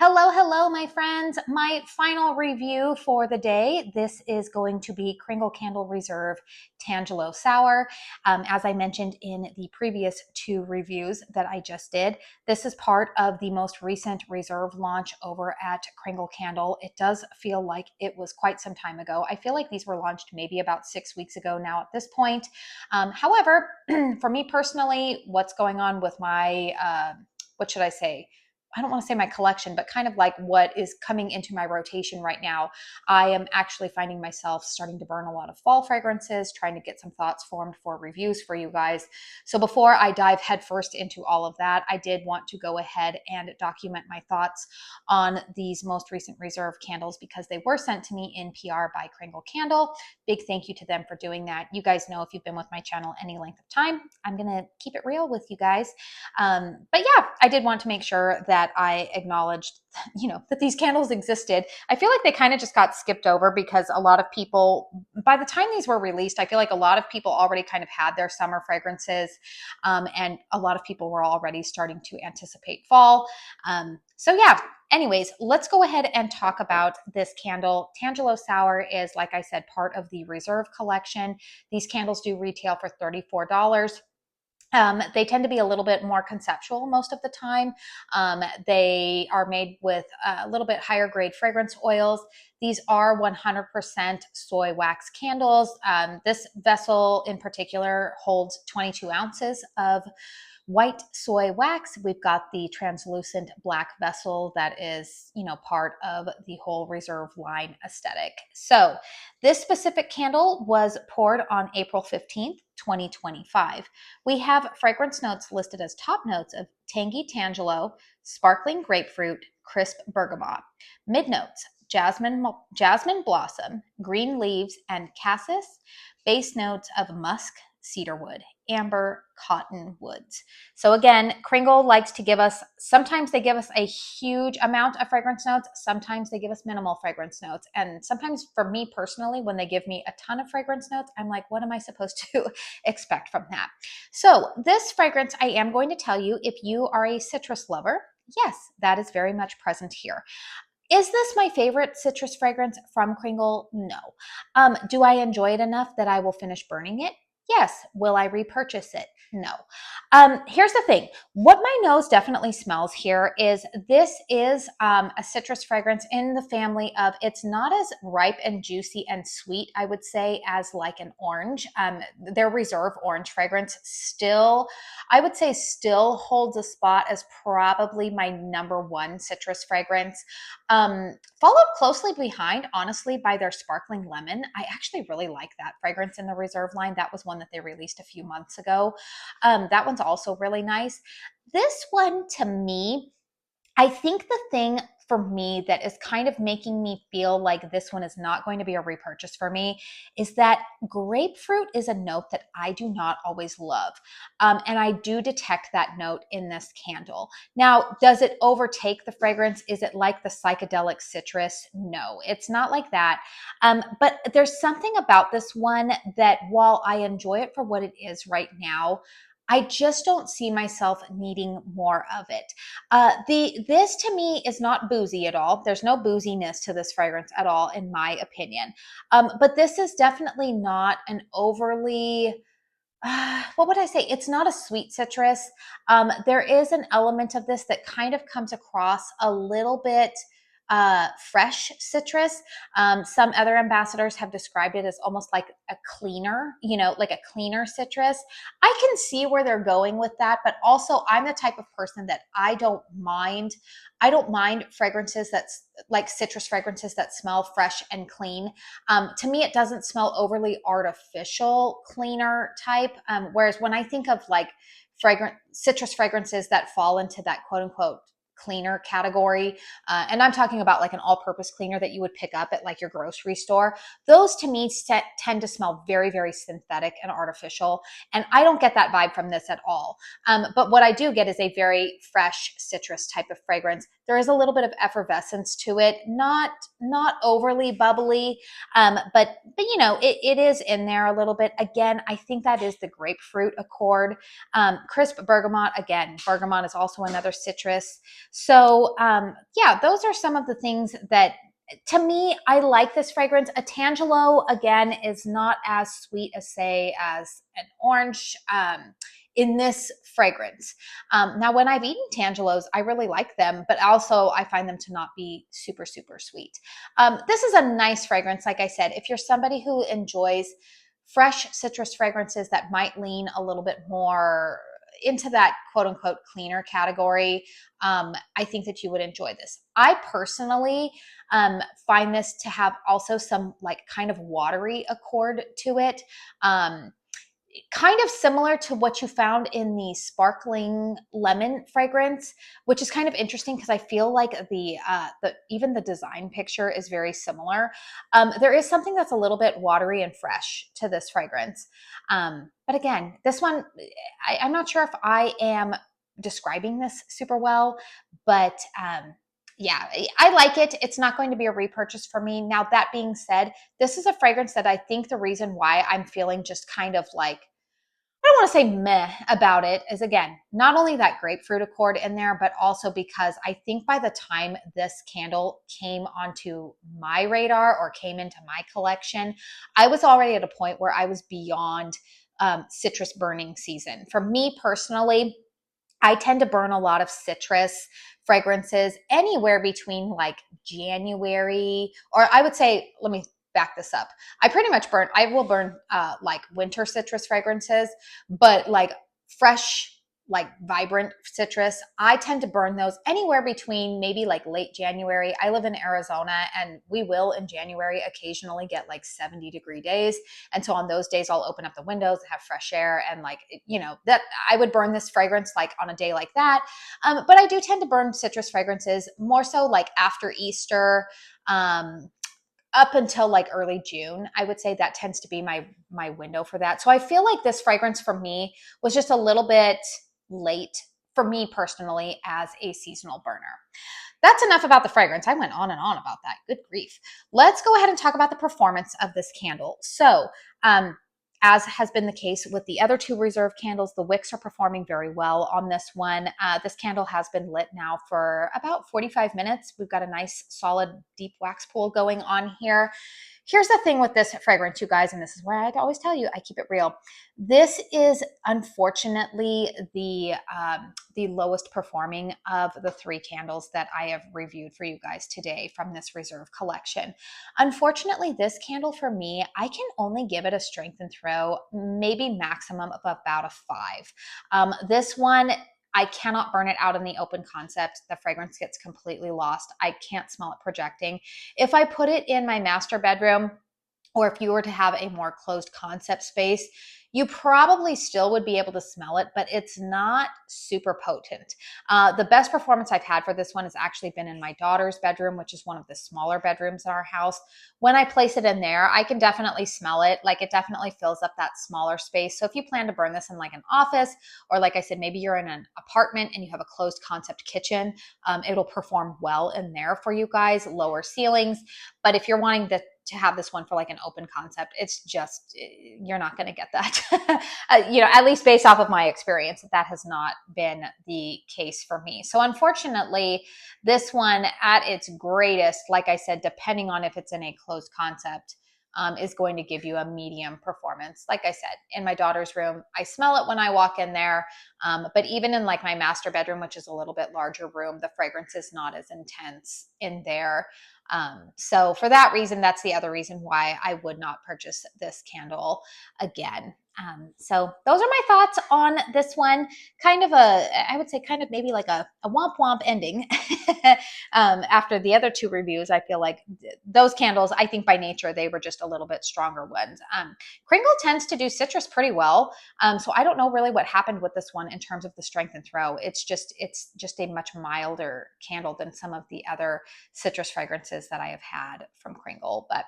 Hello, hello, my friends. My final review for the day. This is going to be Kringle Candle Reserve Tangelo Sour. As I mentioned in the previous two reviews that I just did, this is part of the most recent Reserve launch over at Kringle Candle. It does feel like it was quite some time ago. I feel like these were launched maybe about 6 weeks ago now at this point. However, for me personally, what's going on with my, what should I say? I don't want to say my collection, but kind of like what is coming into my rotation right now. I am actually finding myself starting to burn a lot of fall fragrances, trying to get some thoughts formed for reviews for you guys. So before I dive headfirst into all of that, I did want to go ahead and document my thoughts on these most recent Reserve candles because they were sent to me in PR by Kringle Candle. Big thank you to them for doing that. You guys know if you've been with my channel any length of time, I'm going to keep it real with you guys. But yeah, I did want to make sure that I acknowledged, that these candles existed. I feel like they kind of just got skipped over because a lot of people, by the time these were released, I feel like a lot of people already kind of had their summer fragrances, and a lot of people were already starting to anticipate fall. So yeah, anyways, let's go ahead and talk about this candle. Tangelo Sour is, like I said, part of the Reserve collection. These candles do retail for $34. They tend to be a little bit more conceptual most of the time. They are made with a little bit higher grade fragrance oils. These are 100% soy wax candles. This vessel in particular holds 22 ounces of white soy wax. We've got the translucent black vessel that is, part of the whole Reserve line aesthetic. So this specific candle was poured on April 15th, 2025. We have fragrance notes listed as top notes of tangy Tangelo, sparkling grapefruit, crisp bergamot. Mid notes, jasmine blossom, green leaves, and cassis. Base notes of musk, cedarwood, amber, cotton woods. So again, Kringle likes to give us, sometimes they give us a huge amount of fragrance notes, sometimes they give us minimal fragrance notes. And sometimes for me personally, when they give me a ton of fragrance notes, I'm like, what am I supposed to expect from that? So this fragrance, I am going to tell you, if you are a citrus lover, yes, that is very much present here. Is this my favorite citrus fragrance from Kringle? No. Do I enjoy it enough that I will finish burning it? Yes. Will I repurchase it? No. Here's the thing. What my nose definitely smells here is this is a citrus fragrance in the family of, it's not as ripe and juicy and sweet, I would say, as like an orange. Their Reserve orange fragrance still, I would say, still holds a spot as probably my number one citrus fragrance. Followed closely behind, honestly, by their sparkling lemon. I actually really like that fragrance in the Reserve line. That was one that they released a few months ago. That one's also really nice. This one, to me, I think the thing for me that is kind of making me feel like this one is not going to be a repurchase for me is that grapefruit is a note that I do not always love. And I do detect that note in this candle. Now, does it overtake the fragrance? Is it like the psychedelic citrus? No, it's not like that. But there's something about this one that, while I enjoy it for what it is right now, I just don't see myself needing more of it. This to me is not boozy at all. There's no booziness to this fragrance at all, in my opinion. But this is definitely not an overly, what would I say? It's not a sweet citrus. There is an element of this that kind of comes across a little bit fresh citrus. Some other ambassadors have described it as almost like a cleaner, like a cleaner citrus. I can see where they're going with that, but also I'm the type of person that I don't mind fragrances that's like citrus fragrances that smell fresh and clean. To me, it doesn't smell overly artificial, cleaner type. Whereas when I think of like citrus fragrances that fall into that quote unquote cleaner category, and I'm talking about like an all-purpose cleaner that you would pick up at like your grocery store, those to me tend to smell very, very synthetic and artificial, and I don't get that vibe from this at all. But what I do get is a very fresh citrus type of fragrance. There is a little bit of effervescence to it, not overly bubbly, but it is in there a little bit. Again, I think that is the grapefruit accord. Crisp bergamot, again, bergamot is also another citrus. So yeah, those are some of the things that, to me, I like this fragrance. A Tangelo, again, is not as sweet as, say, as an orange in this fragrance. Now, when I've eaten Tangelos, I really like them, but also I find them to not be super, super sweet. This is a nice fragrance. Like I said, if you're somebody who enjoys fresh citrus fragrances that might lean a little bit more into that quote unquote cleaner category, I think that you would enjoy this. I personally find this to have also some like kind of watery accord to it. Kind of similar to what you found in the sparkling lemon fragrance, which is kind of interesting because I feel like the even the design picture is very similar. There is something that's a little bit watery and fresh to this fragrance. But again, this one, I'm not sure if I am describing this super well, but yeah, I like it. It's not going to be a repurchase for me. Now, that being said, this is a fragrance that I think the reason why I'm feeling just kind of like, I don't want to say meh about it is, again, not only that grapefruit accord in there, but also because I think by the time this candle came onto my radar or came into my collection, I was already at a point where I was beyond citrus burning season. For me personally, I tend to burn a lot of citrus fragrances anywhere between like January, or I would say, let me back this up. I will burn like winter citrus fragrances, but like fresh, like vibrant citrus, I tend to burn those anywhere between maybe like late January. I live in Arizona and we will in January occasionally get like 70-degree days. And so on those days, I'll open up the windows, have fresh air, and like, that I would burn this fragrance like on a day like that. But I do tend to burn citrus fragrances more so like after Easter, up until like early June. I would say that tends to be my window for that. So I feel like this fragrance for me was just a little bit late for me personally as a seasonal burner. That's enough about the fragrance. I went on and on about that. Good grief. Let's go ahead and talk about the performance of this candle. So, as has been the case with the other two reserve candles, the wicks are performing very well on this one. This candle has been lit now for about 45 minutes. We've got a nice solid deep wax pool going on here. Here's the thing with this fragrance, you guys, and this is why I always tell you I keep it real. This is unfortunately the lowest performing of the three candles that I have reviewed for you guys today from this reserve collection. Unfortunately, this candle for me, I can only give it a strength and throw, maybe maximum of about a 5. This one, I cannot burn it out in the open concept. The fragrance gets completely lost. I can't smell it projecting. If I put it in my master bedroom, or if you were to have a more closed concept space, you probably still would be able to smell it, but it's not super potent. The best performance I've had for this one has actually been in my daughter's bedroom, which is one of the smaller bedrooms in our house. When I place it in there, I can definitely smell it. Like, it definitely fills up that smaller space. So if you plan to burn this in like an office, or like I said, maybe you're in an apartment and you have a closed concept kitchen, it'll perform well in there for you guys, lower ceilings. But if you're wanting to have this one for like an open concept, it's just, you're not going to get that. At least based off of my experience, that has not been the case for me. So unfortunately, this one at its greatest, like I said, depending on if it's in a closed concept, is going to give you a medium performance. Like I said, in my daughter's room, I smell it when I walk in there. But even in like my master bedroom, which is a little bit larger room, the fragrance is not as intense in there. So for that reason, that's the other reason why I would not purchase this candle again. So those are my thoughts on this one. Kind of I would say kind of maybe like a womp womp ending. After the other two reviews, I feel like those candles, I think by nature, they were just a little bit stronger ones. Kringle tends to do citrus pretty well. So I don't know really what happened with this one in terms of the strength and throw. It's just a much milder candle than some of the other citrus fragrances that I have had from Kringle, but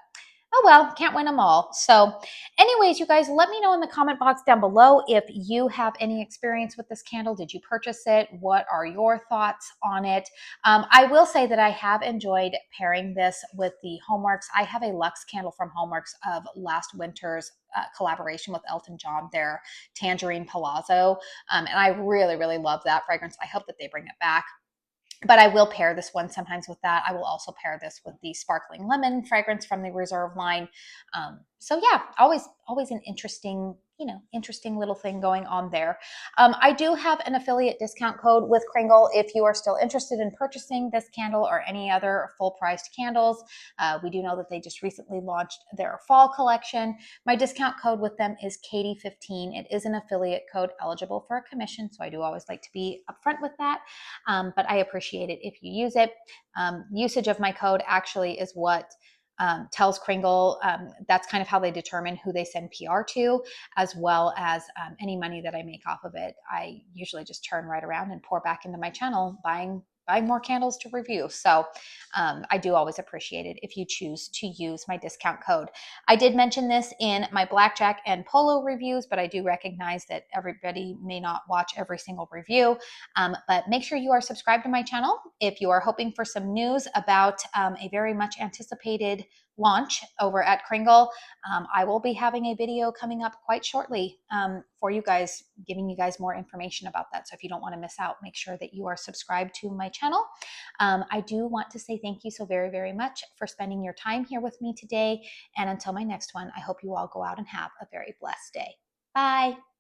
oh well, can't win them all. So anyways, you guys, let me know in the comment box down below if you have any experience with this candle. Did you purchase it? What are your thoughts on it? I will say that I have enjoyed pairing this with the Homeworks. I have a Luxe candle from Homeworks of last winter's collaboration with Elton John, their Tangerine Palazzo. And I really, really love that fragrance. I hope that they bring it back. but I will pair this one sometimes with that. I will also pair this with the sparkling lemon fragrance from the Reserve line. So yeah, always an interesting, interesting little thing going on there. I do have an affiliate discount code with Kringle if you are still interested in purchasing this candle or any other full priced candles. We do know that they just recently launched their fall collection. My discount code with them is Katie15. It is an affiliate code eligible for a commission, so I do always like to be upfront with that. But I appreciate it if you use it. Usage of my code actually is what tells Kringle, that's kind of how they determine who they send PR to, as well as any money that I make off of it. I usually just turn right around and pour back into my channel, buying more candles to review. So I do always appreciate it if you choose to use my discount code. I did mention this in my blackjack and polo reviews, but I do recognize that everybody may not watch every single review. But make sure you are subscribed to my channel if you are hoping for some news about a very much anticipated launch over at Kringle. I will be having a video coming up quite shortly for you guys, giving you guys more information about that. So if you don't want to miss out, make sure that you are subscribed to my channel. I do want to say thank you so very, very much for spending your time here with me today. And until my next one, I hope you all go out and have a very blessed day. Bye.